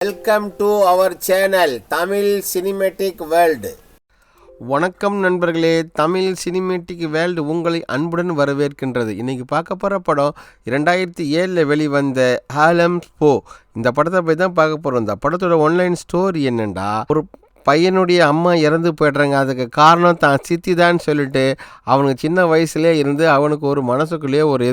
Welcome to our channel Tamil cinematic world. வணக்கம் நண்பர்களே, Tamil cinematic world உங்களை அன்புடன் வரவேற்கின்றது. இன்றைக்கி பார்க்க போகிற படம் 2007 வெளிவந்த ஹாலம்ஸ் போ. இந்த படத்தை போய் தான் பார்க்க போகிறோம். இந்த படத்தோட ஒன்லைன் ஸ்டோரி என்னென்னா, ஒரு பையனுடைய அம்மா இறந்து போய்ட்றாங்க. அதுக்கு காரணம் தான் சித்தி தான் சொல்லிட்டு அவனுக்கு சின்ன வயசுலேயே இருந்து அவனுக்கு ஒரு மனசுக்குள்ளேயே ஒரு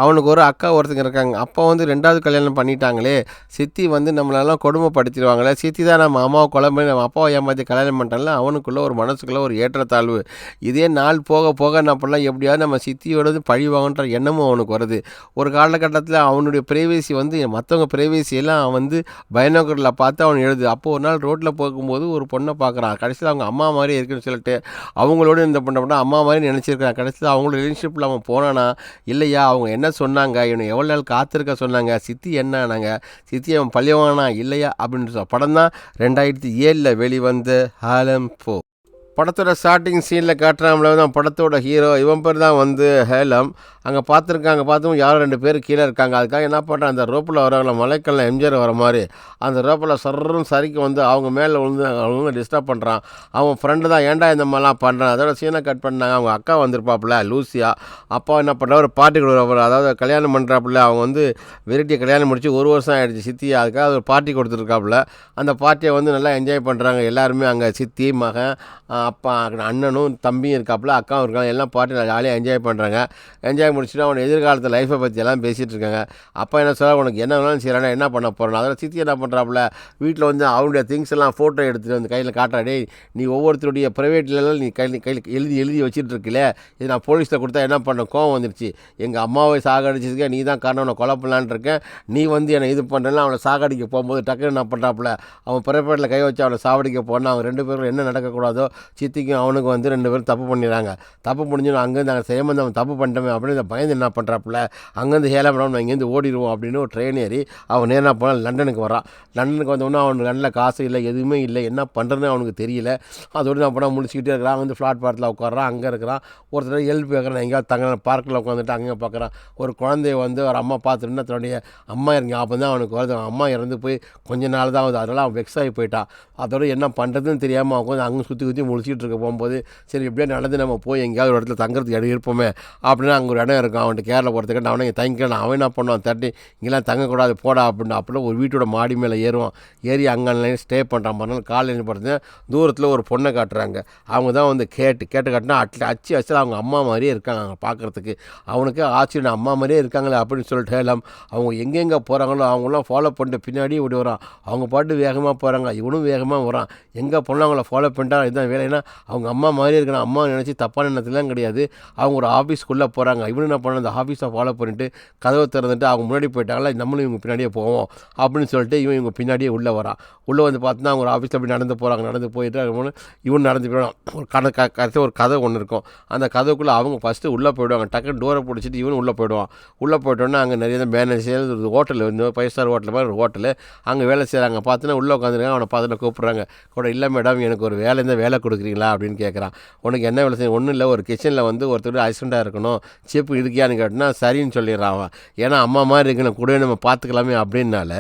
அவனுக்கு ஒரு அக்கா ஒருத்தங்க இருக்காங்க. அப்போ வந்து 2வது கல்யாணம் பண்ணிட்டாங்களே, சித்தி வந்து நம்மளெல்லாம் கொடுமைப்படுத்திடுவாங்களே, சித்தி தான் நம்ம அம்மாவை கொலை பண்ணி நம்ம அப்பாவை ஏமாற்றி கல்யாணம் பண்ணிட்டாங்களே, அவனுக்குள்ளே ஒரு மனசுக்குள்ளே ஒரு ஏற்றத்தாழ்வு. இதே நாள் போக போக என்ன பண்ணலாம், எப்படியாவது நம்ம சித்தியோடது பழிவாங்கன்ற எண்ணமும் அவனுக்கு வருது. ஒரு காலகட்டத்தில் அவனுடைய பிரைவேசி வந்து மற்றவங்க பிரைவேசியெல்லாம் வந்து பைனாகுலரில் பார்த்து அவன் எழுது. அப்போது ஒரு நாள் ரோட்டில் போகும்போது ஒரு பொண்ணை பார்க்குறான். கடைசியில் அவங்க அம்மா மாதிரி இருக்குன்னு சொல்லிட்டு அவங்களோட இந்த பண்ண அம்மா மாதிரி நினச்சிருக்கான். கடைசியில் அவங்களோட ரிலேஷன்ஷிப்பில் அவன் போனானா இல்லையா, அவங்க என்ன சொன்னாங்க, இவனை எவ்வளோ நாள் காத்திருக்க சொன்னாங்க, சித்தி என்ன ஆனாங்க, சித்தி அவன் பள்ளிவானா இல்லையா அப்படின்ற படம் தான் 2007 வெளிவந்த ஹாலம் போ. படத்தோட ஸ்டார்டிங் சீனில் காட்டுறாமல தான் படத்தோட ஹீரோ. இவன் பேர் தான் வந்து ஹேலம். அங்கே பார்த்துருக்காங்க. பார்த்தும் யாரும் 2 பேர் கீழே இருக்காங்க. அதுக்காக என்ன பண்ணுறான், அந்த ரோப்பில் வரவங்கள மலைக்கல்ல எம்ஜிஆர் வர மாதிரி அந்த ரோப்பில் சர்றன்னு சரிக்கு வந்து அவங்க மேலே அவங்க டிஸ்டர்ப் பண்ணுறான். அவன் ஃப்ரெண்டு தான், ஏன்டா இந்த மாதிரிலாம் பண்ணுறான். அதோட சீனை கட் பண்ணாங்க. அவங்க அக்கா வந்திருப்பாப்புல லூசியா. அப்பா என்ன பண்ணுறா, ஒரு பார்ட்டி கொடுக்குறாப்புல, அதாவது கல்யாணம் பண்ணுறாப்புல. அவங்க வந்து வெரைட்டியை கல்யாணம் முடிச்சு 1 வருஷம் ஆகிடுச்சு சித்தி. அதுக்காக ஒரு பார்ட்டி கொடுத்துருக்காப்புல. அந்த பார்ட்டியை வந்து நல்லா என்ஜாய் பண்ணுறாங்க எல்லாருமே. அங்கே சித்தி, மகன், அப்பா, அண்ணனும் தம்பியும் இருக்காப்புல, அக்காவும் இருக்காங்க. எல்லாம் பார்ட்டி ஜாலியாக என்ஜாய் பண்ணுறாங்க. என்ஜாய் முடிச்சுட்டு அவன் எதிர்காலத்தில் லைஃப்பை பற்றி எல்லாம் பேசிகிட்டு இருக்காங்க. அப்பா என்ன சொல்ல, உனக்கு என்ன வேணாலும் செய்யறானா, என்ன பண்ண போகிறான். அதில் சித்தி என்ன பண்ணுறாப்புல, வீட்டில் வந்து அவனுடைய திங்ஸ் எல்லாம் ஃபோட்டோ எடுத்துகிட்டு வந்து கையில் காட்டுறாடே, நீ ஒவ்வொருத்தருடைய ப்ரைவேட்லாம் நீ கையில் எழுதி வச்சுட்டு இருக்கல, இது நான் போலீஸில் கொடுத்தா என்ன பண்ண, கோவம் வந்துருச்சு. எங்கள் அம்மாவை சாகடிச்சதுக்கே நீ தான் காரணம், நான் கொலை பண்ணலான்னு இருக்கேன், நீ வந்து என்னை இது பண்ணுறேன்னா அவனை சாகடிக்க போகும்போது டக்குன்னு என்ன பண்ணுறாப்புல, அவன் ப்ரைவேட்டில் கை வச்சு அவனை சாவடிக்க போனால் அவங்க 2 பேரும் என்ன நடக்கக்கூடாதோ சித்திக்கும் அவனுக்கு வந்து 2 பேரும் தப்பு பண்ணிடுறாங்க. தப்பு முடிஞ்சு அங்கேருந்து நாங்கள் செய்யாமல் அவன் தப்பு பண்ணிட்டோமே அப்படின்னு இந்த பயந்து என்ன பண்ணுறாப்புல, அங்கேருந்து ஹேலப்படம் இங்கேருந்து ஓடிடுவோம் அப்படின்னு ஒரு ட்ரெயின் ஏறி அவன் நேராக போனால் லண்டனுக்கு வரான். லண்டனுக்கு வந்தோன்னா அவனுக்கு நல்ல காசு இல்லை, எதுவுமே இல்லை, என்ன பண்ணுறதுன்னு அவனுக்கு தெரியல. அதோடு நான் படம் முடிச்சுக்கிட்டே இருக்கிறான். வந்து ஃப்ளாட்பாரத்தில் உட்காரான். அங்கே இருக்கிறான். ஒருத்தர் ஹெல்ப் கேட்குறான், எங்கேயாவது தங்க பார்க்கில் உட்காந்துட்டு அங்கே பார்க்குறான். ஒரு குழந்தைய வந்து ஒரு அம்மா பார்த்துட்டுன்னா தன்னுடைய அம்மா இறங்கி அப்போ தான் அவனுக்கு வருது. அம்மா இறந்து போய் கொஞ்ச நாள் தான் ஆகுது. அதனால் அவன் வெக்ஸ் ஆகி போயிட்டான். அதோடு என்ன பண்ணுறதுன்னு தெரியாமல் அவன் வந்து அங்கே சுற்றி முடிச்சுட்டு இருக்க போகும்போது, சரி இப்படியே நடந்து நம்ம போய் எங்கேயாவது ஒரு இடத்துல தங்குறதுக்கு இடம் இருப்போமே அப்படின்னா அங்கே ஒரு இடம் இருக்கும். அவன்கிட்ட கேரளா போகிறதுக்கு அவனை தங்கிக்கலாம். அவன் என்ன பண்ணுவான், தட்டி இங்கெல்லாம் தங்கக்கூடாது போடா அப்படின்னு அப்படின்னா ஒரு வீட்டோட மாடி மேலே ஏறுவான். ஏறி அங்கே ஸ்டே பண்ணுறான். மறுநாள் காலையில் பார்த்தீங்கன்னா தூரத்தில் ஒரு பொண்ணை காட்டுறாங்க. அவங்க தான் வந்து கேட்டு காட்டினா அச்சு அவங்க அம்மா மாதிரியே இருக்காங்க அங்கே பார்க்குறதுக்கு. அவனுக்கு ஆச்சரியம், அம்மா மாதிரியே இருக்காங்களே அப்படின்னு சொல்லிட்டு எல்லாம் அவங்க எங்கெங்கே போகிறாங்களோ அவங்களாம் ஃபாலோ பண்ணிட்டு பின்னாடியே இப்படி வரான். அவங்க பாட்டு வேகமாக போகிறாங்க, இவனும் வேகமாக வரான். எங்கே போனால் அவங்கள ஃபாலோ பண்ணிட்டா இதுதான் வேலைன்னா அவங்க அம்மா மாதிரி இருக்கிறான். அம்மா நினச்சி தப்பான எண்ணத்துலாம் கிடையாது. அவங்க ஒரு ஆஃபீஸ்க்குள்ளே போகிறாங்க. இவனு என்ன பண்ண, அந்த ஆஃபீஸை ஃபாலோ பண்ணிட்டு கதவை திறந்துட்டு அவங்க முன்னாடி போயிட்டாங்களா, நம்மளும் இவங்க பின்னாடியே போவோம் அப்படின்னு சொல்லிட்டு இவங்க பின்னாடியே உள்ளே வரான். உள்ளே வந்து பார்த்தோன்னா அவங்க ஒரு ஆஃபீஸில் அப்படி நடந்து போகிறாங்க. நடந்து போயிட்டு இவன் நடந்து போயிடுவான். ஒரு கடைசி ஒரு கதை ஒன்று இருக்கும். அந்த கதைக்குள்ளே அவங்க ஃபஸ்ட்டு உள்ளே போயிடுவாங்க. டக்குன்னு டோரை பிடிச்சிட்டு இவனு உள்ளே போயிடுவான். உள்ளே போய்ட்டோன்னா அங்கே நிறைய மேனேஜர், ஒரு ஹோட்டல் வந்து 5 ஸ்டார் ஹோட்டல் மாதிரி ஒரு ஹோட்டலு, அங்கே வேலை செய்கிறாங்க. பார்த்தோன்னா உள்ளே உட்காந்துருக்காங்க. அவனை பார்த்துட்டு கூப்பிட்றாங்க. கூட இல்லை மேடம், எனக்கு ஒரு வேலை இருந்தால் வேலை கொடுக்குறீங்களா அப்படின்னு கேட்குறான். உனக்கு என்ன வேலை செய்ய, ஒன்றும் இல்லை, ஒரு கிச்சனில் வந்து ஒருத்தர் அசிஸ்டண்ட்டாக இருக்கணும், சீப்பு இருக்கியான்னு கேட்டினா சரின்னு சொல்லிடுறான் அவன். ஏன்னா அம்மா மாதிரி இருக்கணும், கூடவே நம்ம பார்த்துக்கலாமே அப்படின்னால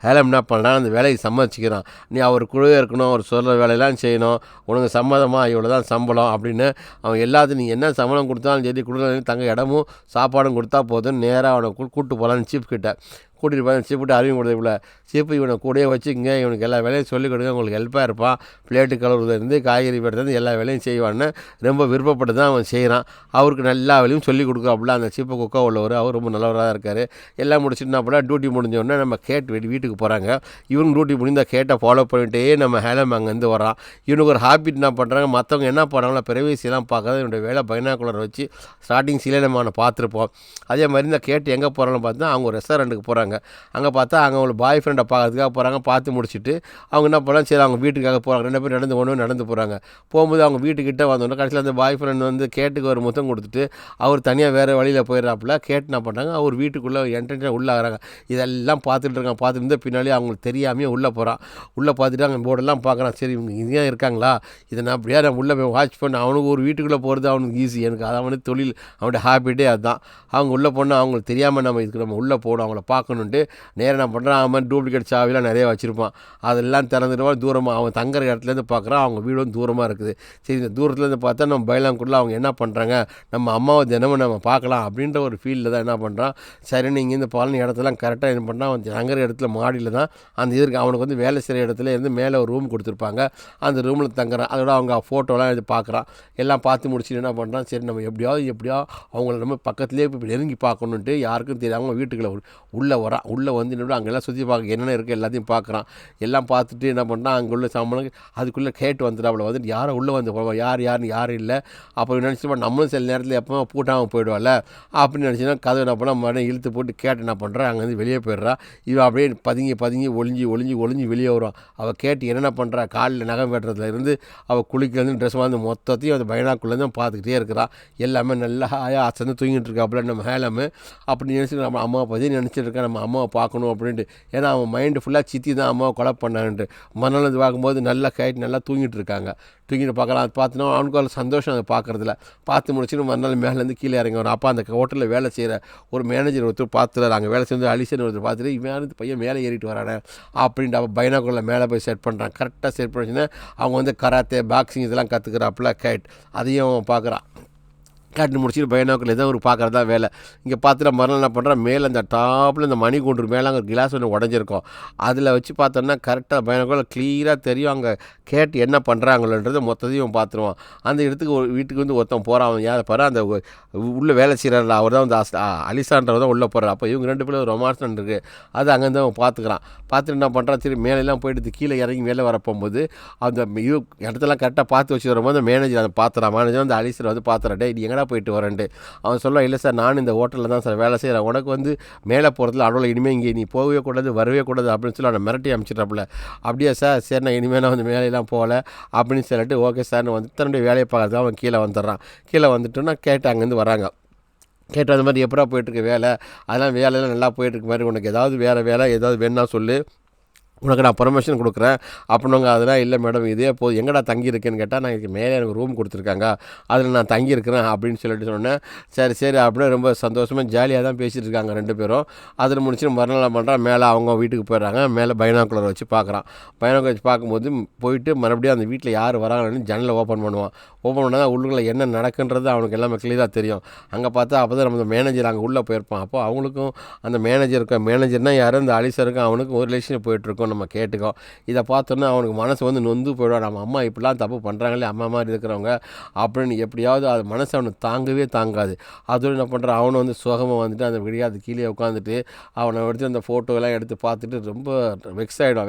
ஹேலம் என்ன பண்ணுறான், அந்த வேலையை சம்மதிச்சிக்கிறான். நீ அவர் கூடவே இருக்கணும், அவர் சொல்கிற வேலையெல்லாம் செய்யணும், உனக்கு சம்மதமாக இவ்வளோ தான் சம்பளம் அப்படின்னு அவன் எல்லாத்தையும் நீ என்ன சம்பளம் கொடுத்தாலும் சரி, கொடுக்கணும், தங்க இடமும் சாப்பாடும் கொடுத்தா போதும், நேராக அவனை கூப்பிட்டு போகலான்னு சீப் கிட்ட கூட்டிகிட்டு போய் சீப்பிட்டு அறிவிங்க கொடுத்த இவ்வளோ சீப்பு இவனை கூடயே வச்சுங்க, இவனுக்கு எல்லா வேலையும் சொல்லிக் கொடுங்க, உங்களுக்கு ஹெல்ப்பாக இருப்பான், பிளேட்டு கழுவுறதுலேருந்து காய்கறி வெட்டுறது எல்லா வேலையும் செய்வான்னு ரொம்ப விருப்பப்பட்டு தான் அவன் செய்கிறான். அவருக்கு எல்லா வேலையும் சொல்லிக் கொடுக்குறாப்புல. அந்த சீப்பை குக்கா உள்ளவர், அவர் ரொம்ப நல்லவராக இருக்கார். எல்லாம் முடிச்சுட்டுனா அப்படின்னா டியூட்டி முடிஞ்சோடனே நம்ம கேட் வீட்டுக்கு போகிறாங்க. இவங்க டியூட்டி முடிந்த கேட்டை ஃபாலோ பண்ணிகிட்டே நம்ம ஹேலம் அங்கேருந்து வரான். இவனுக்கு ஒரு ஹாபிட் என்ன பண்ணுறாங்க, மற்றவங்க என்ன பண்ணுறாங்களோ பிரைவேசியெல்லாம் பார்க்காத என்னுடைய வேலை பைனாகுலர் வச்சு ஸ்டார்டிங் சீலே நம்ம அவனை பார்த்துருப்போம். அதே மாதிரி இந்த கேட்டு எங்கே போகிறான்னு பார்த்தா அவங்க ஒரு ரெஸ்டாரண்ட்டுக்கு போகிறாங்க. அங்கே பார்த்தா அங்கே ஒரு பாய் ஃப்ரெண்டை பார்க்கறதுக்காக போகிறாங்க. பார்த்து முடிச்சுட்டு அவங்க என்ன பண்ணலாம், சரி அவங்க வீட்டுக்காக போகிறாங்க. 2 பேரும் நடந்து போகிறாங்க. போகும்போது அவங்க வீட்டுக்கிட்ட வந்தோன்னா கடைசியில் அந்த பாய் ஃப்ரெண்ட் வந்து கேட்டுக்கு ஒரு முத்தம் கொடுத்துட்டு அவர் தனியாக வேறு வழியில் போயிடறாப்புல. கேட்டு என்ன பண்ணுறாங்க, அவர் வீட்டுக்குள்ளே என்ட்ரன்ஸாக உள்ளே ஆகிறாங்க. இதெல்லாம் பார்த்துட்டு இருக்காங்க. பார்த்துட்டு பின்னாலே அவங்களுக்கு தெரியாமே உள்ளே போகிறான். உள்ளே பார்த்துட்டு அங்கே போர்டெல்லாம் பார்க்குறான். சரி இவங்க இங்கே இருக்காங்களா, இதை நான் அப்படியே நான் உள்ளே போய் வாட்ச் பண்ண. அவனுக்கு ஒரு வீட்டுக்குள்ளே போகிறது அவனுக்கு ஈஸி, எனக்கு அது அவனுக்கு தொழில், அவனுடைய ஹாபிட்டே அதுதான். அவங்க உள்ளே போனால் அவங்களுக்கு தெரியாமல் நம்ம இதுக்கு நம்ம உள்ளே போகணும், அவங்கள பார்க்கணும் பார்க்கணுன்ட்டு நேராக என்ன பண்ணுறான், அவன் டூப்ளிகேட் சாவிலாம் நிறைய வச்சுருப்பான். அதெல்லாம் திறந்துட்டு தூரமாக அவன் தங்குற இடத்துலேருந்து பார்க்குறான், அவங்க வீடு வந்து தூரமாக இருக்குது. சரி இந்த தூரத்துலேருந்து பார்த்தா நம்ம பைலாங்குள்ள அவங்க என்ன பண்ணுறாங்க, நம்ம அம்மாவை தினமும் நம்ம பார்க்கலாம் அப்படின்ற ஒரு ஃபீல்டில் தான் என்ன பண்ணுறான். சரின்னு இங்கேருந்து பழனி இடத்துலாம் கரெக்டாக என்ன பண்ணுறான், அவன் தங்குற இடத்துல மாடியில் தான் அந்த இதற்கு அவனுக்கு வந்து வேலை செய்கிற இடத்துல இருந்து மேலே ஒரு ரூம் கொடுத்துருப்பாங்க. அந்த ரூமில் தங்குறான். அதோட அவங்க ஃபோட்டோலாம் இது பார்க்குறான். எல்லாம் பார்த்து முடிச்சுட்டு என்ன பண்ணுறான், சரி நம்ம எப்படியாவது அவங்கள நம்ம பக்கத்துலேயே இப்போ நெருங்கி பார்க்கணுன்ட்டு யாருக்கும் தெரியாமல் வீட்டுக்குள்ளே உள்ளே வரான். உள்ளே வந்து என்னோட அங்கெல்லாம் சுற்றி பார்க்க என்னென்ன இருக்குது எல்லாத்தையும் பார்க்குறான். எல்லாம் பார்த்துட்டு என்ன பண்ணுறான், அங்கே உள்ள சாமானுக்கு அதுக்குள்ளே கேட்டு வந்துட்டாப்புல. வந்துட்டு யாரோ உள்ளே வந்து போவான், யாருன்னு யாரும் இல்லை. அப்போ நினச்சிப்பா நம்மளும் சில நேரத்தில் எப்போ பூட்டாமல் போயிடுவாள் அப்படின்னு நினச்சினா கதவு என்ன பண்ணால் மறுபடியும் இழுத்து போட்டு கேட்டு என்ன பண்ணுறான், அங்கேருந்து வெளியே போயிடுறா. இவன் அப்படியே பதுங்கி ஒளிஞ்சு வெளியே வரும். அவள் கேட்டு என்னென்ன பண்ணுறா, காலில் நகம் வெட்டுறதுலேருந்து அவள் குளிக்கிறது ட்ரெஸ் வந்து மொத்தத்தையும் அந்த பைனாக்குள்ளேருந்து பார்த்துக்கிட்டே இருக்கிறான். எல்லாமே நல்லா அசந்து தூங்கிட்டு இருக்காப்புல நம்ம ஹேலமு. அப்படி நினச்சி நம்ம அம்மாவை பற்றி நினச்சிட்டு இருக்கேன், நம்ம அம்மாவை பார்க்கணும் அப்படின்ட்டு. ஏன்னா அவன் மைண்டு ஃபுல்லாக சித்தி தான் அம்மாவை கொலை பண்ணான்ட்டு. மறுநாள் இது பார்க்கும்போது நல்லா கேட்டு நல்லா தூங்கிட்டு இருக்காங்க. தூங்கிட்டு பார்க்கலாம். அது பார்த்தோன்னா அவனுக்கு ஒரு சந்தோஷம் அதை பார்க்குறதுல. பார்த்து முடிச்சுன்னு மறுநாள் மேலேருந்து கீழே இறங்கி வரும். அப்போ அந்த ஹோட்டலில் வேலை செய்கிற ஒரு மேனேஜர் ஒருத்தர் பார்த்துறாரு. அங்கே வேலை செஞ்சு அலிசன் ஒருத்தர் பார்த்துட்டு இவன் பையன் மேலே ஏறிட்டு வரானே அப்படின்ட்டு அப்போ பைனாக்குள்ள மேலே போய் செட் பண்ணுறான். கரெக்டாக செட் பண்ணிச்சுன்னா அவங்க வந்து கராத்தே பாக்ஸிங் இதெல்லாம் கற்றுக்கிறாப்புல கேட். அதையும் பார்க்குறான். காட்டு முடிச்சுட்டு பைனாக்குள்ள ஏதோ ஒரு பார்க்குறதா வேலை. இங்கே பார்த்துட்டு மறுநாள் என்ன பண்ணுறான், மேலே அந்த டாப்பில் இந்த மணி கொண்டு மேலே அங்கே கிளாஸ் ஒன்று உடஞ்சிருக்கும். அதில் வச்சு பார்த்தோன்னா கரெக்டாக பைனாக்குள்ள க்ளியராக தெரியும் அங்கே கேட்டு என்ன பண்ணுறாங்களோன்றது மொத்தத்தையும் பார்த்துருவான். அந்த இடத்துக்கு ஒரு வீட்டுக்கு வந்து ஒருத்தன் போகிறான். அவன் யாரை பாரு, அந்த உள்ளே வேலை செய்கிறாரில்ல அவர் தான் வந்து அலிசான்றவர் தான் உள்ளே போகிறார். அப்போ இவங்க ரெண்டு பேரும் ஒரு ரொமான்ஸ் இருக்குது. அது அங்கேருந்து அவன் பார்த்துக்கிறான். பார்த்துட்டு என்ன பண்ணுறான், சரி மேலெல்லாம் போயிட்டு கீழே இறங்கி மேலே வரப்போகும்போது அந்த இடத்தெல்லாம் கரெக்டாக பார்த்து வச்சு வரும்போது மேனேஜர் அதை பார்த்துறான். மேனேஜர் வந்து அலிசர் வந்து பார்த்துறான். டே நீ எங்கடா போயிட்டு வரேன்ட்டு. அவன் சொல்ல, இல்லை சார் நான் இந்த ஹோட்டலில் தான் சார் வேலை செய்கிறேன், உனக்கு வந்து மேலே போகிறதுல அவ்வளோ இனிமேல் இங்கே நீ போகவே கூடாது வரவே கூடாது அப்படின்னு சொல்லி அவனை மிரட்டி அனுப்பிச்சிட்டாப்புல. அப்படியா சார், சரி நான் இனிமேல் நான் வந்து மேலையெல்லாம் போகல அப்படின்னு சொல்லிட்டு ஓகே சார்னு வந்து தன்னுடைய வேலையை பார்க்கறதுக்கு அவன் கீழே வந்துடுறான். கீழே வந்துட்டோன்னா கேட்டு அங்கேருந்து வராங்க. கேட்டு அந்த மாதிரி எப்படா போயிட்டுருக்கு வேலை, அதெல்லாம் வேலையெல்லாம் நல்லா போயிட்டுருக்கு மாதிரி, உனக்கு ஏதாவது வேறு வேலை ஏதாவது வேணுன்னா சொல்லு, உனக்கு நான் பர்மிஷன் கொடுக்குறேன் அப்படின்னாங்க. அதெல்லாம் இல்லை மேடம், இதே போதும். எங்கடா தங்கியிருக்கேன்னு கேட்டால், நான் இதுக்கு மேலே எனக்கு ரூம் கொடுத்துருக்காங்க, அதில் நான் தங்கியிருக்கிறேன் அப்படின்னு சொல்லிட்டு சொன்னேன். சரி அப்படியே ரொம்ப சந்தோஷமாக ஜாலியாக தான் பேசிகிட்டு இருக்காங்க ரெண்டு பேரும். அதில் முடிச்சு மறுநாள் பண்ணுறான், மேலே அவங்க வீட்டுக்கு போயிடுறாங்க. மேலே பைனாக்குலர் வச்சு பார்க்குறான். பைனாக்குலர் வச்சு பார்க்கும்போது போயிட்டு மறுபடியும் அந்த வீட்டில் யார் வராங்கன்னு ஜன்னலை ஓப்பன் பண்ணுவான். ஓப்பன் பண்ணால் தான் உள்ளுக்குள்ளே என்ன நடக்குன்றது அவனுக்கு எல்லாமே கிளியராக தெரியும். அங்கே பார்த்தா அப்போ தான் நம்ம மேனேஜர் அங்கே உள்ளே போயிருப்பான். அப்போ அவங்களுக்கும் அந்த மேனேஜர்னால் யாரும் அந்த அலிசருக்கும் அவனுக்கும் ஒரு ரிலேஷன் போயிட்டுருக்கோம். நம்ம கேட்டுக்கோ. இதை பார்த்தோன்னா அவனுக்கு மனசு வந்து நொந்து போயிடுவான். நம்ம அம்மா இப்படிலாம் தப்பு பண்ணுறாங்களே, அம்மா மாதிரி இருக்கிறவங்க அப்படின்னு எப்படியாவது அது மனசு அவனுக்கு தாங்கவே தாங்காது. அதோடு என்ன பண்ணுறான், அவனை வந்து சுகமாக வந்துட்டு அந்த விடியாது கீழே உட்காந்துட்டு அவனை எடுத்து அந்த ஃபோட்டோலாம் எடுத்து பார்த்துட்டு ரொம்ப வெக்ஸ்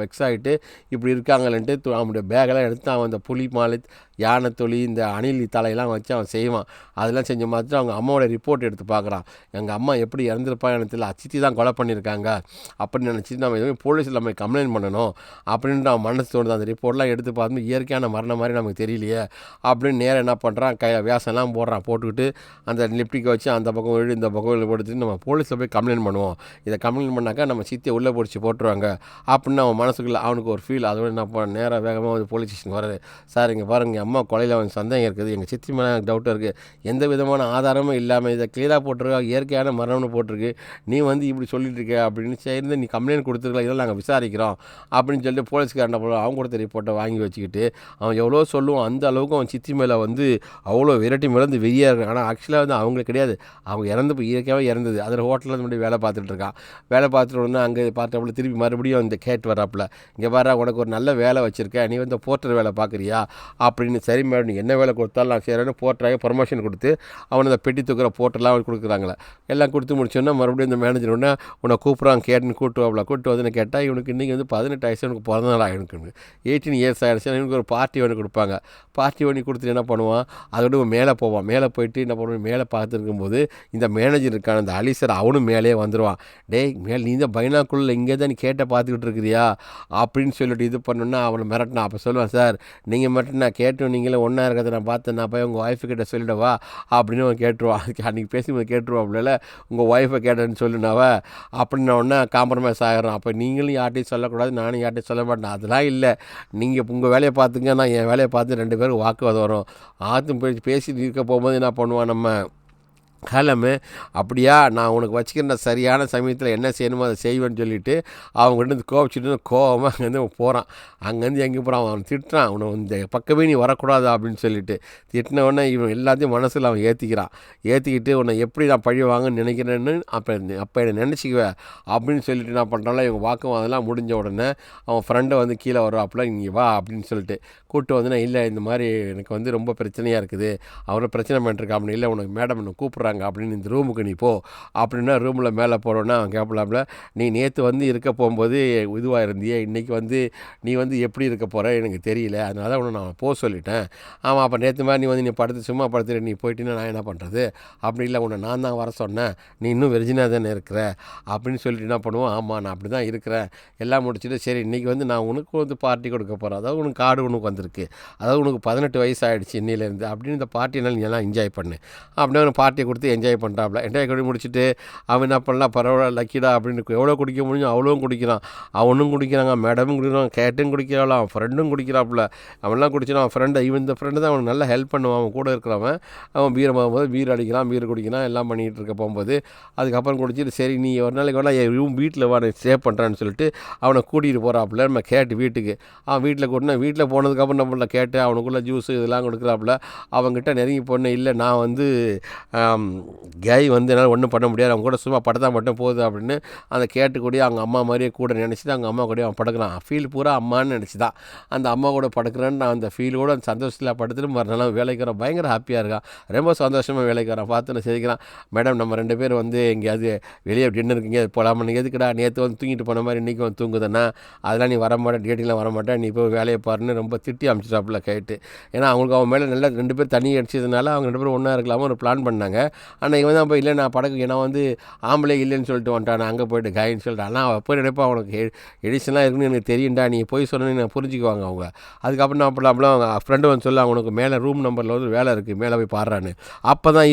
ஆகிட்டு இப்படி இருக்காங்களேன்ட்டு அவனுடைய பேக்கெல்லாம் எடுத்து அவன் அந்த புலி மாலை யானை தொலி இந்த அணில் தலையெல்லாம் வச்சு அவன் செய்வான். அதெல்லாம் செஞ்சு பார்த்துட்டு அவங்க அம்மாவோட ரிப்போர்ட் எடுத்து பார்க்குறான். எங்கள் அம்மா எப்படி இறந்துருப்பா எனக்கு தெரியல, அச்சித்தி தான் கொலை பண்ணியிருக்காங்க அப்படின்னு நினச்சிட்டு நம்ம எதுவுமே போலீஸில் நம்ம கம்ப்ளைண்ட் பண்ணணும் அப்படின்ட்டு அவன் மனசு தோணுது. அந்த ரிப்போர்ட்லாம் எடுத்து பார்த்து இயற்கையான மரணம் மாதிரி நமக்கு தெரியலையே அப்படின்னு நேரம் என்ன பண்ணுறான், வேஷம்லாம் போட்டுக்கிட்டு அந்த லிப்டிக்கை வச்சு அந்த பக்கம் வீடு இந்த பக்கம் போட்டுட்டு நம்ம போலீஸில் போய் கம்ப்ளைண்ட் பண்ணுவோம், இதை கம்ப்ளைண்ட் பண்ணாக்கா நம்ம சித்தியை உள்ளே பிடிச்சி போட்டுருவாங்க அப்படின்னு அவன் மனசுக்குள்ளே அவனுக்கு ஒரு ஃபீல். அதோட என்ன நேராக வேகமாக வந்து போலீஸ் ஸ்டேஷன் வராது. சார் இங்கே பாருங்கள், அம்மா கொலையில் அவன் சந்தேகம் இருக்குது, எங்கள் சித்தி மேலே எனக்கு டவுட்டாக இருக்குது, எந்த விதமான ஆதாரமும் இல்லாமல் இதை கிளியராக போட்டிருக்கா, இயற்கையான மரணம்னு போட்டிருக்கு, நீ வந்து இப்படி சொல்லிட்டு இருக்க அப்படின்னு சேர்ந்து நீ கம்ப்ளைண்ட் கொடுத்துருக்கலாம், இதெல்லாம் நாங்கள் விசாரிக்கிறோம் அப்படின்னு சொல்லிட்டு போலீஸ்காரன் அவங்க கொடுத்த ரிப்போர்ட்டை வாங்கி வச்சுக்கிட்டு அவன் எவ்வளோ சொல்லுவான். அந்த அளவுக்கு அவன் சித்தி மேலே வந்து அவ்வளோ விரட்டி மிளந்து வெறியாக இருக்கான். ஆனால் ஆக்சுவலாக வந்து அவங்களுக்கு கிடையாது, அவங்க இறந்து போய் இயற்கையாகவே இறந்தது. அதில் ஹோட்டலில் மட்டும் வேலை பார்த்துட்டு இருக்கான். வேலை பார்த்துட்டு வந்து அங்கே பார்த்தாப்புல திருப்பி மறுபடியும் இந்த கேட் வராப்புல, இங்கே பாரு உனக்கு ஒரு நல்ல வேலை வச்சுருக்கேன், நீ வந்து போர்ட்டர் வேலை பார்க்குறியா அப்படின்னு. சரி மேடம், நீ என்ன வேலை கொடுத்தாலும் நான் சரின்னு போர்ட்டராக பர்மிஷன் கொடுத்து அவனை அந்த பெட்டி தூக்குற போர்ட்டெல்லாம் அவன் கொடுக்குறாங்களே. எல்லாம் கொடுத்து முடிச்சோன்னா மறுபடியும் இந்த மேனேஜர் ஒன்று உன்னை கூப்பிட்றான் கேட்டுன்னு கூப்பிட்டு வந்து கேட்டால் இவனுக்கு இன்றைக்கி வந்து 18 ஆயிடுச்சு, எனக்கு பிறந்த நாள் ஆகிருக்கு, 18 இயர்ஸ் ஆகிடுச்சு, இவனுக்கு ஒரு பார்ட்டி ஒன்று கொடுப்பாங்க. பார்ட்டி ஒன்று கொடுத்துட்டு என்ன பண்ணுவான், அதோட மேலே போவான். மேலே போயிட்டு என்ன பண்ணுவான், மேலே பார்த்துருக்கும்போது இந்த மேனேஜர் இருக்கான அந்த அலிசர் அவனும் மேலே வந்துடுவான். டேய் மேலே நீ இந்த பைனாக்குள்ள இங்கே தான் நீ கேட்ட பார்த்துக்கிட்டு இருக்கிறியா அப்படின்னு சொல்லிட்டு இது பண்ணோன்னா அவனை மிரட்டினான். அப்போ சொல்லுவான், சார் நீங்கள் மட்டும் நான் கேட்டோம், நீங்களே ஒன்றா இருக்கிறத நான் பார்த்தேன், நான் போய் உங்கள் ஒய்ஃபுக்கிட்ட சொல்லிடவா அப்படின்னு அவன் கேட்டுருவான். அதுக்கு அன்றைக்கி பேசும்போது கேட்டுருவான், அப்படில உங்கள் ஒய்ஃபை கேட்டேன்னு சொல்லுனாவா அப்படின்னு ஒன்றா காம்ப்ரமைஸ் ஆகிடும். அப்போ நீங்களும் யார்ட்டையும் சொல்லக்கூடாது, நானும் யார்ட்டையும் சொல்ல மாட்டேன். அதெல்லாம் இல்லை, நீங்கள் உங்கள் வேலையை பார்த்துங்க, நான் என் வேலையை பார்த்து 2 பேரும் வாக்குவாதம் வரும். ஆற்றும் பேசி இருக்க போகும்போது என்ன பண்ணுவான், நம்ம ஹலமு அப்படியா, நான் உனக்கு வச்சுக்கிற சரியான சமயத்தில் என்ன செய்யணுமோ அதை செய்வேன்னு சொல்லிவிட்டு அவங்ககிட்ட கோபிச்சுட்டு கோவமாக அங்கேருந்து போகிறான். அங்கேருந்து எங்கே போகிறான், அவன் திட்டுறான், அவனை இந்த பக்கமே நீ வரக்கூடாது அப்படின்னு சொல்லிட்டு திட்டினவுடனே இவன் எல்லாத்தையும் மனசில் அவன் ஏற்றிக்கிட்டு உன்னை எப்படி நான் பழி வாங்கன்னு நினைக்கிறேன்னு அப்போ என்னை நினச்சிக்குவேன் அப்படின்னு சொல்லிட்டு நான் பண்ணுறான்ல. இவங்க வாக்குவாதம் அதெல்லாம் முடிஞ்ச உடனே அவன் ஃப்ரெண்டை வந்து கீழே வருவாப்புல, இங்கே வா அப்படின்னு சொல்லிட்டு கூப்பிட்டு வந்து, இல்லை இந்த மாதிரி எனக்கு வந்து ரொம்ப பிரச்சனையாக இருக்குது, அவரை பிரச்சனை பண்ணிட்டுருக்கா அப்படின்னு. இல்லை உனக்கு மேடம் என்னை கூப்பிட்றாங்க அப்படின்னு, இந்த ரூமுக்கு நீ போ அப்படின்னா ரூமில் மேலே போகிறோன்னா அவன் கேட்கலாம்ல, நீ நேற்று வந்து இருக்க போகும்போது இதுவாக இருந்தியே, இன்றைக்கி வந்து நீ வந்து எப்படி இருக்க போகிற எனக்கு தெரியல, அதனால தான் உன்னை நான் போக சொல்லிட்டேன். ஆமாம், அப்போ நேற்று மாதிரி நீ வந்து நீ படுத்து சும்மா படுத்துட்டு நீ போயிட்டீங்கன்னா நான் என்ன பண்ணுறது, அப்படி இல்லை உன்னை நான் தான் வர சொன்னேன், நீ இன்னும் வெர்ஜினாக தானே இருக்கிற அப்படின்னு சொல்லிட்டு என்ன பண்ணுவோம், ஆமாம் நான் அப்படி தான் இருக்கிறேன் எல்லாம் முடிச்சுட்டு, சரி இன்றைக்கி வந்து நான் உனக்கு வந்து பார்ட்டி கொடுக்க போகிறேன், அதாவது உனக்கு கார்டு உனக்கு வந்திருக்கு, அதாவது உனக்கு 18 வயசு ஆகிடுச்சு இன்னிலேருந்து அப்படின்னு, இந்த பார்ட்டினால் நீ எல்லாம் என்ஜாய் பண்ணு அப்படியே அவனை பார்ட்டியை கொடுத்து என்ஜாய் பண்ணுறாப்புல. என்ஜாய் பண்ணி முடிச்சுட்டு அவன் என்ன பண்ணலாம், பரவாயில்ல லக்கிடா அப்படின்னு எவ்வளோ குடிக்க முடியும் அவ்வளோவும் குடிக்கிறான். அவனும் குடிக்கிறாங்க, மேடமும் குடிக்கிறான், கேட்டும் குடிக்கிறாள், அவன் ஃப்ரெண்டும் குடிக்கிறாப்புல. அவன்லாம் குடிச்சினா அவன் ஃப்ரெண்டை, இந்த ஃப்ரெண்டு தான் அவனுக்கு நல்லா ஹெல்ப் பண்ணுவான், அவன் கூட இருக்கிறவன். அவன் பீரை போகும்போது பீர் அடிக்கிறான், பீர் குடிக்கிறான், எல்லாம் பண்ணிகிட்டு இருக்க போகும்போது அதுக்கப்புறம் குடிச்சிட்டு, சரி நீ ஒரு நாளைக்கு வேணா என் ரூம் வீட்டில் வா நான் ஸ்டே பண்ணுறான்னு சொல்லிட்டு அவனை கூட்டிகிட்டு போகிறாப்புல. நம்ம கேட்டு வீட்டுக்கு அவன் வீட்டில் கூட்டினா, வீட்டில் போனதுக்கப்புறம் நம்மள கேட்டு அவனுக்குள்ளே ஜூஸு இதெல்லாம் கொடுக்குறாப்புல. அவங்ககிட்ட நெருங்கி போன, இல்லை நான் வந்து கை வந்து என்னால் ஒன்றும் பண்ண முடியாது, அவங்க கூட சும்மா படத்தா மட்டும் போகுது அப்படின்னு அந்த கேட்டுக்கூடிய அவங்க அம்மா மாதிரியே கூட நினச்சிட்டு அவங்க அம்மா கூட அவன் படுக்கிறான். ஃபீல் பூரா அம்மான்னு நினச்சி தான் அந்த அம்மா கூட படுக்கிறேன்னு நான் அந்த ஃபீலோடு அந்த சந்தோஷத்தில் படுத்துட்டு மறுநாள் வேலைக்கு வரான். பயங்கர ஹாப்பியாக இருக்கான், ரொம்ப சந்தோஷமாக வேலைக்கு வரான். பார்த்து நான் சிரிக்கிறான், மேடம் நம்ம 2 பேர் வந்து எங்கேயாவது வெளியே டின்னருக்கு எங்கேயாவது போகலாமா, நீங்கள் எதுக்குடா நேற்று வந்து தூங்கிட்டு போன மாதிரி இன்றைக்கி வந்து தூங்குதுன்னா, அதெல்லாம் நீ வரமாட்டேன், டேட்டிங்லாம் வரமாட்டேன், நீ போய் வேலையை பாருன்னு ரொம்ப திட்டி அனுப்பிச்சிட்டாப்புல கேட்டு. ஏன்னா அவங்களுக்கு அவன் மேலே நல்லா 2 பேர் தண்ணி அடிச்சதுனால அவங்க 2 பேரும் ஒன்றா இருக்கலாமல் ஒரு பிளான் பண்ணாங்க. ஆனால் இவன் தான் போய், இல்லை நான் படகு நான் வந்து ஆம்பளை இல்லைன்னு சொல்லிட்டு வந்துட்டான், அங்கே போய்ட்டு காயின்னு சொல்லிட்டு. ஆனால் அவள் போய் நினைப்பா, அவனுக்கு எடிஷன்லாம் இருக்குன்னு எனக்கு தெரியும்டா, நீ போய் சொன்னேன்னு நான் புரிஞ்சுக்குவாங்க அவங்க. அதுக்கப்புறம் நான் பண்ணலாம், அவங்க ஃப்ரெண்டு வந்து சொல்ல, அவனுக்கு மேலே ரூம் நம்பரில் வந்து வேலை இருக்குது, மேலே போய் பாடுறான்னு.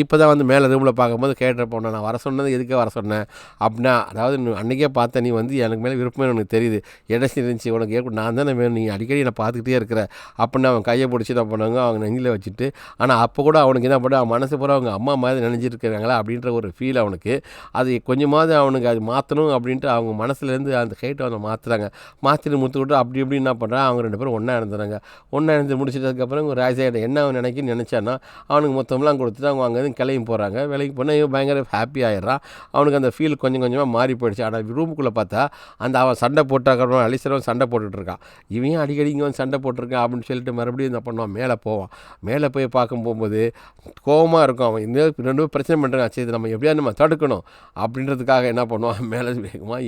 இப்போ தான் வந்து மேலே ரூமில் பார்க்கும்போது கேட்டுறப்போ, நான் வர சொன்னது எதுக்கே வர சொன்னேன் அப்படின்னா, அதாவது அன்றைக்கே பார்த்தேன், நீ வந்து எனக்கு மேலே விருப்பமே எனக்கு தெரியுது, இடைச்சி இருந்துச்சு உனக்கு ஏற்படும், நான் தானே வேணும், நீ அடிக்கடி நான் பார்த்துக்கிட்டே இருக்கிற அப்படின்னு அவன் கையை பிடிச்சி என்ன பண்ணாங்க அவங்க நெஞ்சில் வச்சுட்டு. ஆனால் அப்போ கூட அவனுக்கு என்ன பண்ண, அவன் மனசு பூரா அவங்க அம்மா மாதிரி நினைஞ்சிருக்கிறாங்களா அப்படின்ற ஒரு ஃபீல் அவனுக்கு. அது கொஞ்சமாவது அவனுக்கு அது மாற்றணும் அப்படின்ட்டு அவங்க மனசுலேருந்து அந்த ஹேட்டை அவனை மாற்றிட்டு முத்துக்கிட்டு அப்படி இப்படி என்ன பண்ணுறான், அவங்க 2 பேரும் ஒன்றா இருந்து முடிச்சிட்டதுக்கப்புறம் ஒரு ராஜாயிட்ட என்ன அவன் நினச்சான்னா, அவனுக்கு மொத்தம்லாம் கொடுத்துட்டு அவங்க அங்கேருந்து கிளம்பி போகிறாங்க. வேலைக்கு போனால் இவன் பயங்கர ஹாப்பி ஆகிடுறான். அவனுக்கு அந்த ஃபீல் கொஞ்சம் கொஞ்சமாக மாறி போயிடுச்சு. ஆனால் ரூமுக்குள்ளே பார்த்தா அந்த அவன் சண்டை போட்டாக்கப்புறம் அலிசரவன் சண்டை போட்டுட்டு இருக்கான். இவன் அடிக்கடி இங்கே வந்து சண்டை போட்டிருக்கான் அப்படின்னு சொல்லிட்டு மறுபடியும் என்ன பண்ணுவான், மேலே போவான். மேலே போய் பார்க்கும் போகும்போது கோவமாக இருக்கும். அவன் இந்த 2 பேரும் பிரச்சனை பண்ணுறான், சரி நம்ம எப்படியாவது நம்ம தடுக்கணும் அப்படின்றதுக்காக என்ன பண்ணுவான், மேலே வேகமாக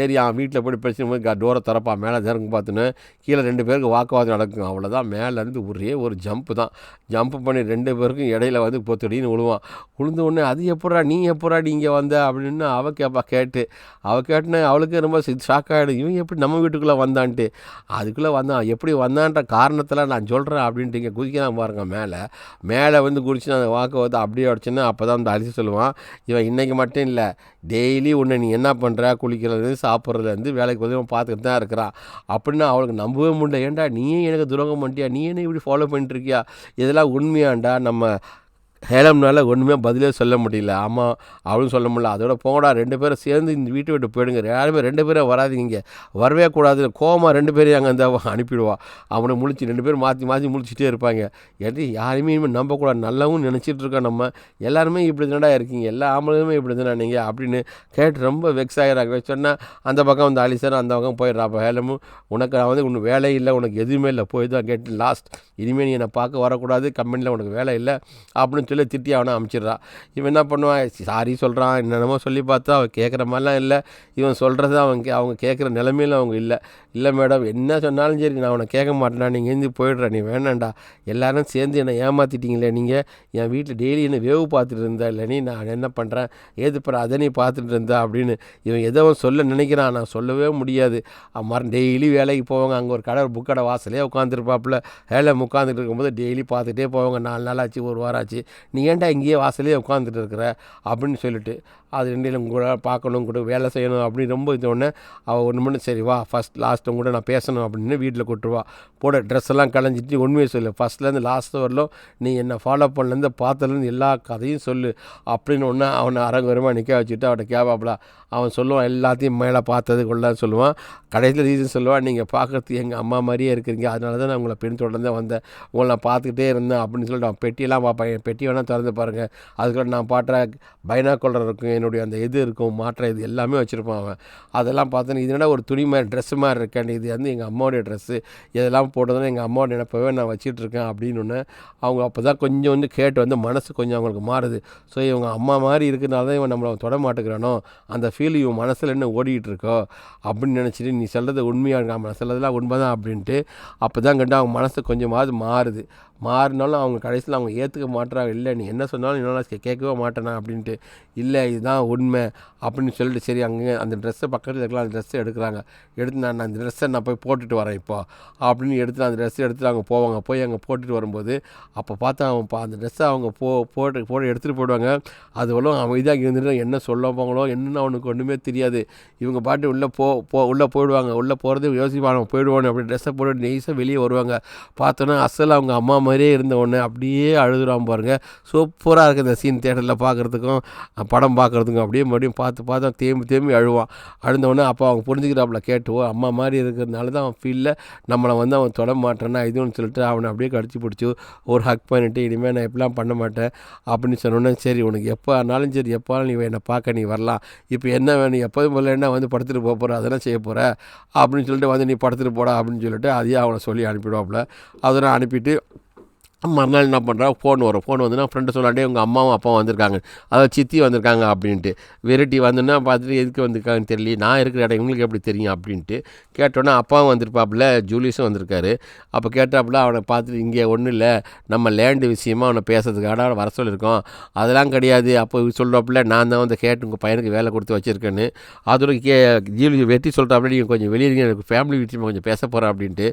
ஏறி அவன் வீட்டில் போய் பிரச்சனை போது டோரை திறப்பான். மேலே திறந்து பார்த்துன்னு கீழே 2 பேருக்கு வாக்குவாதம் நடக்கும். அவ்வளோதான், மேலேருந்து ஒரே ஒரு ஜம்ப்பு பண்ணி 2 பேருக்கும் இடையில வந்து பொத்தடின்னு விழுவான். விழுந்த உடனே அது நீ எப்படா இங்கே வந்த அப்படின்னு அவள் கேட்டுன்னு அவளுக்கு ரொம்ப ஷாக் ஆகிடும். இவன் எப்படி நம்ம வீட்டுக்குள்ளே வந்தான்ட்டு. அதுக்குள்ளே வந்தான், எப்படி வந்தான்ற காரணத்தில் நான் சொல்கிறேன் அப்படின்ட்டு இங்கே குதிக்கலாம் பாருங்க. மேலே வந்து குதிச்சு அந்த வாக்குவாதத்தை அப்படியே அடிச்சுன்னா அப்போ தான் வந்து அழிச்சு சொல்லுவான், இவன் இன்றைக்கி மட்டும் இல்லை, டெய்லி உன்னை நீ என்ன பண்ணுற, குளிக்கிறது சாப்பிட்றதுலேருந்து வேலைக்கு வந்து பார்த்துக்கிட்டு தான் இருக்கிறான் அப்படின்னு அவளுக்கு நம்பவே முடியல. ஏன்டா நீயே எனக்கு துரோகம் பண்ணிட்டியா, நீ என்ன இப்படி ஃபாலோ பண்ணிட்டுருக்கியா, இதெல்லாம் உண்மையாண்டா, நம்ம ஹேலம்னால ஒன்றுமே பதிலே சொல்ல முடியல. ஆமாம் அவளும் சொல்ல முடியல. அதோட போங்கடா 2 பேரும் சேர்ந்து இந்த வீட்டை விட்டு போயிடுங்க, யாருமே 2 பேரும் வராதிங்க, இங்கே வரவே கூடாது, கோவமாக 2 பேரையும் அங்கே அந்த அனுப்பிடுவான். அவனை முழிச்சு 2 பேரும் மாற்றி முழிச்சிட்டே இருப்பாங்க. யாருமே இனிமேல் நம்பக்கூடாது, நல்லாவும் நினச்சிட்டு இருக்கோம், நம்ம எல்லாருமே இப்படி தானடா இருக்கீங்க, எல்லா ஆம்பளையுமே இப்படி தானே நீங்கள் அப்படின்னு கேட்டு ரொம்ப வெக்ஸ் ஆகிறாங்க. சொன்னால் அந்த பக்கம் வந்து அலிசர் அந்த பக்கம் போயிடுறா. அப்போ ஹேலமும், உனக்கு நான் வந்து ஒன்றும் வேலை இல்லை, உனக்கு எதுவுமே இல்லை, போய் தான் கேட்டு லாஸ்ட், இனிமேல் நீ என்னை பார்க்க வரக்கூடாது, கம்பெனியில் உனக்கு வேலை இல்லை அப்படின்னு சொல்லி திட்டி அவனை அனுப்பிச்சிட்றான். இவன் என்ன பண்ணுவான், சாரி சொல்கிறான், என்னென்னமோ சொல்லி பார்த்தா அவன் கேட்குற மாதிரிலாம் இல்லை. இவன் சொல்கிறது அவங்க கேட்குற நிலைமையில அவங்க இல்லை மேடம் என்ன சொன்னாலும் சரி நான் அவனை கேட்க மாட்டேன்டா, நீங்கள் எழுந்து போயிடுற, நீ வேணாண்டா, எல்லோரும் சேர்ந்து என்னை ஏமாற்றிட்டீங்களே, நீங்கள் என் வீட்டில் டெய்லி என்னை வேவு பார்த்துட்டு இருந்தா இல்லை, நான் என்ன பண்ணுறேன் ஏதுப்புற அதை நீ பார்த்துட்டு இருந்தா அப்படின்னு இவன் எதோ சொல்ல நினைக்கிறான். நான் சொல்லவே முடியாது. டெய்லி வேலைக்கு போவாங்க, அங்கே ஒரு புக் கடை வாசலே உட்காந்துருப்பாப்புல. உட்காந்துட்டு இருக்கும்போது டெய்லி பார்த்துட்டே போவாங்க. 4 நாள் ஆச்சு, 1 வாரம் ஆச்சு, நீ ஏன்டா இங்கேயே வாசலே உட்காந்துட்டு இருக்கிற அப்படின்னு சொல்லிட்டு அது ரெண்டிலும் கூட பார்க்கணும் கூட வேலை செய்யணும் அப்படின்னு ரொம்ப இது ஒன்று அவள் ஒன்று மணி சரி வா ஃபஸ்ட் லாஸ்ட்டும் கூட நான் பேசணும் அப்படின்னு வீட்டில் கூட்டுருவா. போட ட்ரெஸ் எல்லாம் களைஞ்சிட்டு உண்மையை சொல்லு, ஃபஸ்ட்லேருந்து லாஸ்ட் வரலும் நீ என்னை ஃபாலோ பண்ணலேருந்து பார்த்ததுலேருந்து எல்லா கதையும் சொல்லு அப்படின்னு ஒன்று அவனை அரங்குரமாக நிற்க வச்சுட்டு அவனை கேட்பாப்புல. அவன் சொல்லுவான் எல்லாத்தையும் மேலே பார்த்தது கொள்ளன்னு சொல்லுவான். கடைசியில் ரீசன் சொல்லுவான், நீங்கள் பார்க்குறதுக்கு எங்கள் அம்மா மாதிரியே இருக்கிறீங்க, அதனால தான் நான் உங்களை பின்தொடர்ந்து வந்தேன், உங்களை நான் பார்த்துக்கிட்டே இருந்தேன் அப்படின்னு சொல்லிட்டு அவன் பெட்டியெல்லாம் பார்ப்பேன். என் பெட்டி வேணால் திறந்து பாருங்கள், அதுக்குள்ள நான் பாட்டுற பைனாக்குலர் இருக்கும், என்னுடைய அந்த இது இருக்கும் மாற்ற இது எல்லாமே வச்சுருப்பான் அவன். அதெல்லாம் பார்த்தோன்னு இது என்ன ஒரு துணி மாதிரி ட்ரெஸ்ஸு மாதிரி இருக்கேன், இது வந்து எங்கள் அம்மாவுடைய ட்ரெஸ்ஸு, இதெல்லாம் போட்டதுன்னா எங்கள் அம்மாவோட நினைப்பவே நான் வச்சிட்ருக்கேன் அப்படின்னு ஒன்று அவங்க அப்போ தான் கொஞ்சம் வந்து கேட்டு வந்து மனசு கொஞ்சம் அவங்களுக்கு மாறுது. ஸோ இவங்க அம்மா மாதிரி இருக்கிறனால தான் இவன் நம்மளை தொட மாட்டேங்கிறானோ, அந்த ஃபீல் இவன் மனசில் என்ன ஓடிக்கிட்டு இருக்கோ அப்படின்னு நினச்சிட்டு நீ சொல்கிறது உண்மையாக இருக்கா, நான் சொல்கிறதுலாம் உண்மை தான் அப்படின்ட்டு அப்போ தான் கண்டு அவங்க மனசு கொஞ்சமாவது மாறுது. மாறினாலும் அவங்க கடைசியில் அவங்க ஏற்றுக்க மாட்டுறாங்க. இல்லை நீ என்ன சொன்னாலும் என்னால் கேட்கவே மாட்டேனா அப்படின்ட்டு. இல்லை இதுதான் உண்மை அப்படின்னு சொல்லிட்டு சரி அங்கே அந்த ட்ரெஸ்ஸை பக்கத்தில் இருக்கலாம், அந்த ட்ரெஸ்ஸை எடுக்கிறாங்க. எடுத்து நான் அந்த ட்ரெஸ்ஸை நான் போய் போட்டுட்டு வரேன் இப்போ அப்படின்னு எடுத்து அந்த ட்ரெஸ்ஸை எடுத்துகிட்டு அவங்க போவாங்க. போய் அங்கே போட்டுட்டு வரும்போது அப்போ பார்த்தா அவன் அந்த ட்ரெஸ்ஸை அவங்க போட்டு எடுத்துகிட்டு போயிடுவாங்க. அது எவ்வளோ அவன் இதாக இருந்துட்டு என்ன சொல்ல போங்களோ என்னென்னு அவனுக்கு ஒன்றுமே தெரியாது. இவங்க பாட்டு உள்ளே உள்ளே போயிடுவாங்க. உள்ளே போகிறது யோசிப்பாங்க போயிடுவானு அப்படி ட்ரெஸ்ஸை போட்டு நெய்ஸாக வெளியே வருவாங்க. பார்த்தோன்னா அசல் அவங்க அம்மா மாதிரியே இருந்த உடனே அப்படியே அழுதுறான் பாருங்கள். சூப்பராக இருக்குது இந்த சீன், தேட்டரில் பார்க்குறதுக்கும் படம் பார்க்குறதுக்கும். அப்படியே மறுபடியும் பார்த்து தேம்பி அழுவான். அழுந்தவுடனே அப்போ அவங்க புரிஞ்சுக்கிறாப்புல கேட்டுவோ அம்மா மாதிரி இருக்கிறதுனால தான் அவன் ஃபீலில் நம்மளை வந்து அவன் தொட மாட்டேன்னா இதுன்னு சொல்லிட்டு அவனை அப்படியே கடிச்சு பிடிச்சி ஒரு ஹக் பண்ணிவிட்டு இனிமேல் நான் எப்படிலாம் பண்ண மாட்டேன் அப்படின்னு சொன்னோன்னே சரி உனக்கு எப்போ ஆனாலும் சரி எப்போ நீ என்னை பார்க்க நீ வரலாம், இப்போ என்ன வேணும் எப்போதும் போல என்ன வந்து படுத்துட்டு போகிற அதெல்லாம் செய்ய போகிற அப்படின்னு சொல்லிட்டு வந்து நீ படுத்துட்டு போடா அப்படின்னு சொல்லிட்டு அதையே அவனை சொல்லி அனுப்பிடுவாப்புல. அதெல்லாம் அனுப்பிட்டு மறுநாள் என்ன பண்ணுறான், ஃபோன் வந்துன்னா ஃப்ரெண்டு சொல்லாண்டே உங்கள் அம்மாவும் அப்பாவும் வந்திருக்காங்க, அதாவது சித்தி வந்திருக்காங்க அப்படின்ட்டு. வெரைட்டி வந்துன்னா பார்த்துட்டு எதுக்கு வந்திருக்காங்கன்னு தெரியல, நான் இருக்கிற இடம் இவங்களுக்கு எப்படி தெரியும் அப்படின்ட்டு கேட்டோன்னே அப்பாவும் வந்திருப்பாப்புல, ஜூலியஸும் வந்திருக்காரு. அப்போ கேட்டாப்புல அவனை பார்த்துட்டு இங்கே ஒன்றும் இல்லை நம்ம லேண்டு விஷயமாக அவனை பேசுறதுக்காக வர சொல்லியிருக்கோம், அதெல்லாம் கிடையாது. அப்போ சொல்கிறாப்புல நான் தான் வந்து கேட்டு உங்கள் பையனுக்கு வேலை கொடுத்து வச்சுருக்கேன்னு. அதோட ஜூலி வெட்டி சொல்கிறாப்புல நீங்கள் கொஞ்சம் வெளியே எனக்கு ஃபேமிலி விஷயமாக கொஞ்சம் பேச போகிறேன் அப்படின்ட்டு.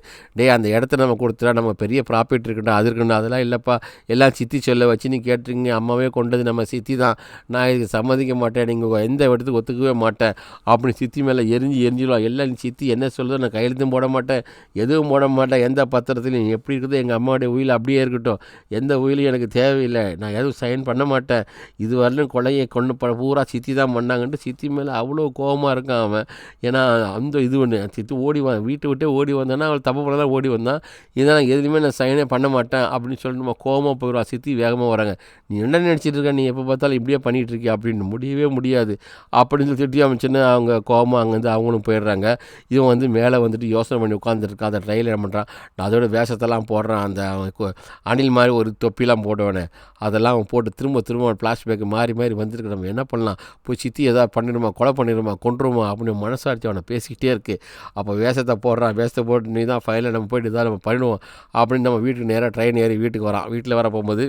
அந்த இடத்த நம்ம கொடுத்துட்டா நம்ம பெரிய ப்ராஃபிட் இருக்குண்டா அது இருக்குண்டா, அதெல்லாம் இல்லைப்பா எல்லாம் சித்தி சொல்ல வச்சு நீ கேட்டுருங்க, அம்மாவே கொண்டது நம்ம சித்தி தான், நான் இதுக்கு சம்மதிக்க மாட்டேன், நீங்கள் எந்த இடத்துக்கு ஒத்துக்கவே மாட்டேன் அப்படின்னு சித்தி மேலே எரிஞ்சிடுவான். எல்லாம் நீ சித்தி என்ன சொல்லுதோ நான் கையெழுத்தும் போட மாட்டேன், எதுவும் போட மாட்டேன், எந்த பத்திரத்துலையும் எப்படி இருக்குதோ எங்கள் அம்மாவுடைய உயில் அப்படியே இருக்கட்டும், எந்த உயிலும் எனக்கு தேவையில்லை, நான் எதுவும் சைன் பண்ண மாட்டேன், இது வரலும் கொலையை கொண்டு பூரா சித்தி தான் பண்ணாங்கன்ட்டு சித்தி மேலே அவ்வளோ கோபமாக இருக்கான் அவன். ஏன்னா அந்த இது ஒன்று சித்தி வீட்டை விட்டே ஓடி வந்தானா அவள் தப்பு பண்ணலாம் ஓடி வந்தான், இதெல்லாம் எதுவுமே நான் சைனே பண்ண மாட்டேன் அப்படின்னு சொல்லிட்டு நம்ம கோபமாக போயிடுவா. சித்தி வேகமாக வராங்க, நீ என்ன நினச்சிட்டு இருக்க, நீ எப்போ பார்த்தாலும் இப்படியே பண்ணிகிட்டு இருக்கியா அப்படின்னு. முடியவே முடியாது அப்படின்னு சொல்லி திட்டி அமைச்சுன்னு அவங்க கோபமாக அங்கேருந்து அவங்களும் போயிடுறாங்க. இவன் வந்து மேலே வந்துட்டு யோசனை பண்ணி உட்காந்துருக்கான். அந்த ட்ரையில் என்ன பண்ணுறான், நான் அதோட வேஷத்தெல்லாம் போடுறான், அந்த அவன் அணில் மாதிரி ஒரு தொப்பிலாம் போடுவானே அதெல்லாம் அவன் போட்டு திரும்ப பிளாஸ்பேக் மாறி வந்துருக்கு. நம்ம என்ன பண்ணலாம், போய் சித்தி எதாவது பண்ணிடுமா, கொலை பண்ணிடுமா, கொண்டுருமா அப்படின்னு மனசாட்சி அவனை பேசிக்கிட்டே இருக்குது. அப்போ வேஷத்தை போட்டு நீ தான் ஃபைலில் நம்ம போய்ட்டு இதான் நம்ம பண்ணிடுவோம் அப்படின்னு நம்ம வீட்டுக்கு நேராக ட்ரெயின் ஏறி வீட்டுக்கு வரான். வீட்டில் வர போகும்போது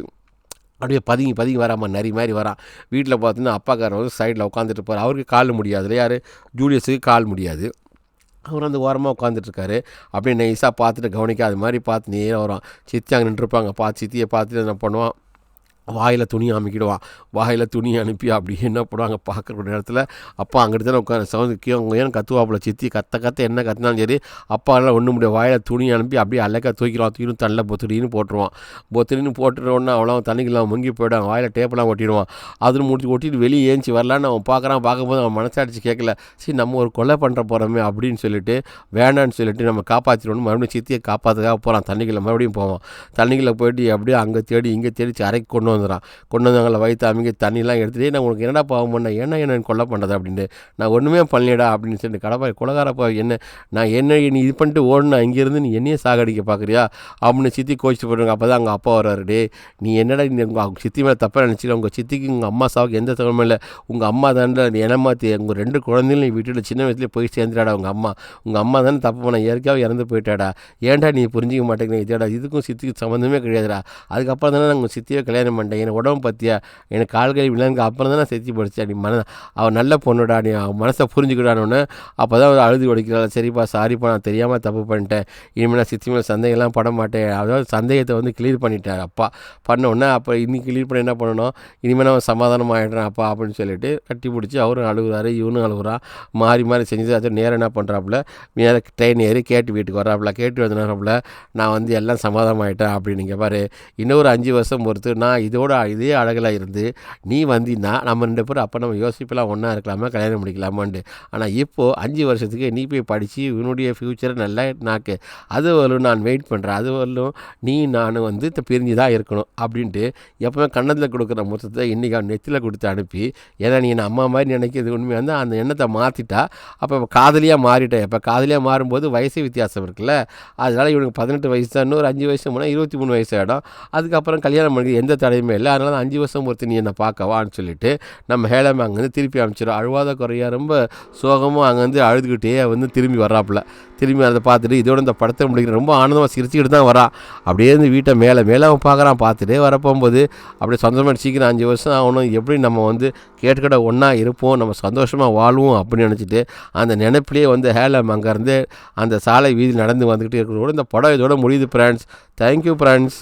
அப்படியே பதுங்கி வராமல் நரி மாதிரி வரான். வீட்டில் பார்த்தீங்கன்னா அப்பாக்காரர் வந்து சைடில் உட்காந்துட்டு போகிறார். அவருக்கு கால் முடியாது இல்லை, யார் ஜூலியஸுக்கு கால் முடியாது. அவர் அந்த ஓரமாக உட்காந்துட்ருக்காரு. அப்படியே நைஸாக பார்த்துட்டு கவனிக்காத மாதிரி பார்த்து நேராக வரும். சித்தி அங்கே நின்றுருப்பாங்க. சித்தியை பார்த்துட்டு என்ன பண்ணுவான், வாயில் துணி அமைக்கிடுவான். வாயில் துணி அனுப்பி அப்படி என்ன போடுவாங்க பார்க்குற நேரத்தில் அப்பா அங்கிட்டு தானே உட்காந்து சவுந்து ஏன்னு கத்துவாப்புல. சித்தி கத்த என்ன கத்தினாலும் சரி அப்பாலாம் ஒன்றும் முடியாது, வாயில் துணி அனுப்பி அப்படியே அழகாக தூக்கிடும் தண்ணில் பொத்துடின்னு போட்டுருவோன்னா அவ்வளோ தண்ணிக்கெல்லாம் முங்கி போய்டும். வாயில் டேப்பெல்லாம் ஒட்டிடுவான். அதில் ஒட்டிட்டு வெளியே ஏஞ்சி வரலான்னு அவன் பார்க்கும்போது அவன் மனசாடிச்சு கேட்கல, சரி நம்ம ஒரு கொலை பண்ணுற போகிறோமே அப்படின்னு சொல்லிட்டு வேணான்னு சொல்லிட்டு நம்ம காப்பாற்றிடணும். மறுபடியும் சித்தியை காப்பாற்றுக்காக போகிறான். தண்ணிக்குள்ள மறுபடியும் போவான். தண்ணிக்குள்ள போயிட்டு அப்படியே அங்கே தேடி இங்கே தேடி அரைக்கு கொண்டு வந்தாங்கள வயிற்று அமைக்க தண்ணிலாம் எடுத்துகிட்டே நான் உனக்கு என்னடா பாவம் பண்ணேன், என்ன கொலை பண்ணுறது அப்படின்ட்டு. நான் ஒன்றுமே பண்ணலடா அப்படின்னு சொல்லிட்டு கடப்பாய் கொலகாரப்பா என்ன நீ இது பண்ணிட்டு ஓடுனா இங்கேருந்து நீ என்னையே சாகடிக்க பார்க்குறியா அப்படின்னு சித்தி கோச்சிட்டு போடுறாங்க. அப்போ தான் அங்கே அப்பா வர்றாரு. டே நீ என்னடா உங்கள் சித்தி மேலே தப்பாக நினச்சிக்க, உங்கள் சித்திக்கு உங்கள் அம்மா சாவுக்கு எந்த தகவலும் இல்லை, உங்கள் அம்மா தானே நீ ஏமாற்றி உங்கள் 2 குழந்தைகளும் நீ விட்டுட்டு சின்ன வயசுலேயே போய் சேர்ந்துடாடா, உங்கள் அம்மா தானே தப்பு பண்ண இயற்கையாக இறந்து போயிட்டாடா, ஏன்டா நீ புரிஞ்சிக்க மாட்டேங்கிறீங்க, இதுக்கும் சித்திக்கு சம்மந்தமே கிடையாதுடா, அதுக்கப்புறம் தானே உங்கள் சித்தியை கல்யாணம் பண்ணிட்டேன், எனக்கு உடம்பு பற்றியா, எனக்கு கால்கை விலங்கு அப்புறம் தான் நான் செத்து படித்தேன், நீ அவன் நல்ல பொண்ணுடா, நீ அவன் மனசை புரிஞ்சுக்கிட்டானோன்னு அப்போ தான் அழுது ஒடிக்கிறாள். சரிப்பா சாரிப்பா, நான் தெரியாமல் தப்பு பண்ணிட்டேன், இனிமேல் நான் சித்தி மேலே சந்தேகம்லாம் பட மாட்டேன். அதாவது சந்தேகத்தை வந்து கிளியர் பண்ணிட்டார் அப்பா. பண்ணோடனே அப்போ இன்னைக்கு கிளியர் பண்ணி என்ன பண்ணணும், இனிமேல் நான் சமாதானம் ஆகிடுறேன் அப்பா அப்படின்னு சொல்லிட்டு கட்டி பிடிச்சி அவரும் அழுகுறாரு, இவனும் அழுகுறான். மாறி மாறி செஞ்சு அது நேரம் என்ன பண்ணுறாப்புல, நேராக ட்ரெயின் ஏறி கேட்டு வீட்டுக்கு வராப்புல. கேட்டு வந்தனாப்புல நான் வந்து எல்லாம் சமாதானம் ஆகிட்டேன் அப்படின்னுங்க பாரு. இன்னொரு 5 வருஷம் பொறுத்து நான் இதே அழகில் இருந்து நீ வந்தீங்கன்னா நம்ம 2 பேரும் அப்போ நம்ம யோசிப்பெல்லாம் ஒன்றா இருக்கலாமா, கல்யாணம் முடிக்கலாமான்ட்டு. ஆனால் இப்போது 5 வருஷத்துக்கு நீ போய் படித்து உன்னுடைய ஃப்யூச்சரை நல்லா நாக்கு, அது வரலும் நான் வெயிட் பண்ணுறேன், அது வரலும் நீ நானும் வந்து பிரிஞ்சு தான் இருக்கணும் அப்படின்ட்டு எப்போவுமே கன்னத்தில் கொடுக்குற மொத்தத்தை இன்றைக்கி அவன் நெத்தியில் கொடுத்து அனுப்பி, ஏன்னா நீ என்ன அம்மா மாதிரி நினைக்கிறது உண்மையாக வந்து அந்த எண்ணத்தை மாற்றிட்டா. அப்போ காதலியாக மாறிட்டேன். இப்போ காதலியாக மாறும்போது வயசு வித்தியாசம் இருக்குல்ல, அதனால் இவனுக்கு 18 வயசு தான், இன்னொரு 5 வருஷம் போனால் 23 வயசு ஆகிடும். அதுக்கப்புறம் கல்யாணம் பண்ணி எந்த தடையுமே இல்லை. அதனால 5 வருஷம் பொறுத்து நீ என்னை பார்க்கவான்னு சொல்லிட்டு நம்ம ஹேலம் அங்கேருந்து திருப்பி அனுப்பிச்சிடும். அழுவாத குறையா ரொம்ப சோகமும் அங்கேருந்து அழுதுகிட்டே வந்து திரும்பி வர்றாப்புல. திரும்பி அதை பார்த்துட்டு இதோட இந்த படத்தை முடிக்கிற ரொம்ப ஆனந்தமாக சிரிச்சுக்கிட்டு தான் வரான். அப்படியே இருந்து வீட்டை மேலே அவன் பார்க்குறான். பார்த்துட்டே வரப்போகும்போது அப்படியே சொந்தமாக சீக்கிரம் 5 வருஷம் ஆகணும், எப்படி நம்ம வந்து கேட்டுக்கிட்ட ஒன்றா இருப்போம், நம்ம சந்தோஷமாக வாழ்வோம் அப்படின்னு நினச்சிட்டு அந்த நினைப்பிலே வந்து ஹேலம் அங்கேருந்து அந்த சாலை வீதி நடந்து வந்துக்கிட்டே இருக்கிறதோட இந்த படம் இதோட முடியுது ஃப்ரெண்ட்ஸ். Thank you friends.